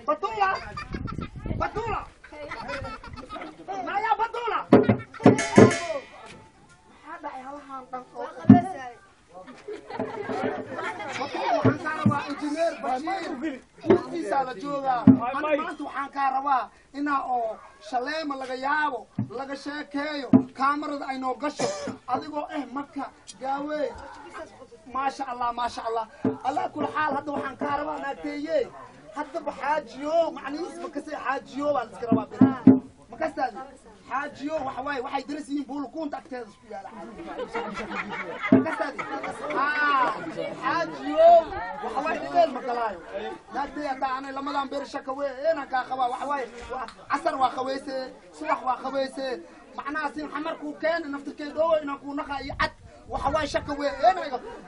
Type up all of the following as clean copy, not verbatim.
بطولة بطولة ما يا بطولة هذا يلا waxaan ka rabaa injineer Bashiir intiisa la jooga maanta waxaan ka rabaa inaa oo shaleema laga yaabo laga sheekeeyo kaamarada ay noo gasho adigoo marka gaawe maasha Allah ala kul xaal hadda waxaan ka rabaa naagteeye hadda baxaajiyo macnihiis ma kasii xaajiyo baan iska rabaa ma kastaadi حاجيو waxay dirisiin buulkuunta agteeda isku yaala حاجيو waxay dhigeen magalaayo naagtay taanay lamadan beer shaka weena ka qaba waxay casar waa qaweysay subax waa qaweysay macnaha sin xamarku keen naftirkeedo inaan ku naqay cad waxay shaka weena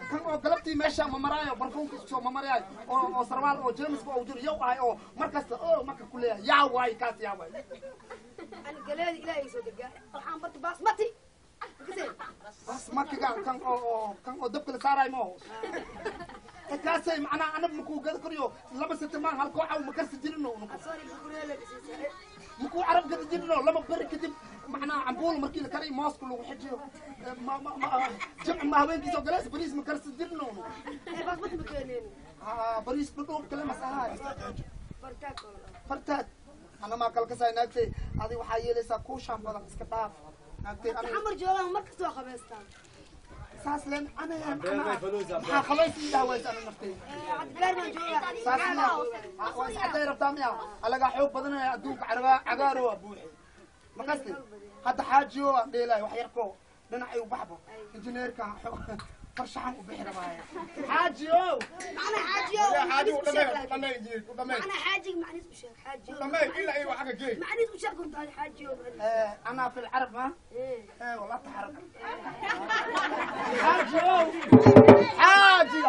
kan oo galabtii meesha ma maraayo barfuunka soo ma maraayo oo sarwaal oo James oo jir yow ahay oo markasta oo marka ku leeyahay yaa way kaas yaa way أنا قليل إلى يسودك الحين برضو باسمتي كذا باسمتي كان أو دبك السارة مو كاسي معنا أنا بمكو قد كريو لما ستمان هالكو أو مكرس جنو مكو عرب قد جنو لما برك كذب معنا عبول مركي كري ماسك لو حجيو ما جمع ما وين كيسو جلس بريس مكرس جنو باسمتي مكانين بريس بدوب كلمة سهاي فرتات أنا ما قال كسر ناقتي هذه وحيي لسه كوشان بدن إسكتاف ناقتي أنا محمد جواه ما كسر خبزتان ساسلن أنا خلاص إذا ويس أنا نفتي غير من جواه ساسلن وإيش حتى يربطني ألاقي حب بدنا أدوك عقارو أبوحي ما قصدي حتى حاجيو ليلا وحيركو لنا أيوب بحبه إنجنير كان فرشحهم وبحر معايا حاجيو أنا حاجيو أنا حاجي معني اسمه شيخ حاجيو إلا أيوة حاجة جي معني اسمه شيخ كنت حاجيو أنا في العرب ها والله تحرك حاجيو حاجي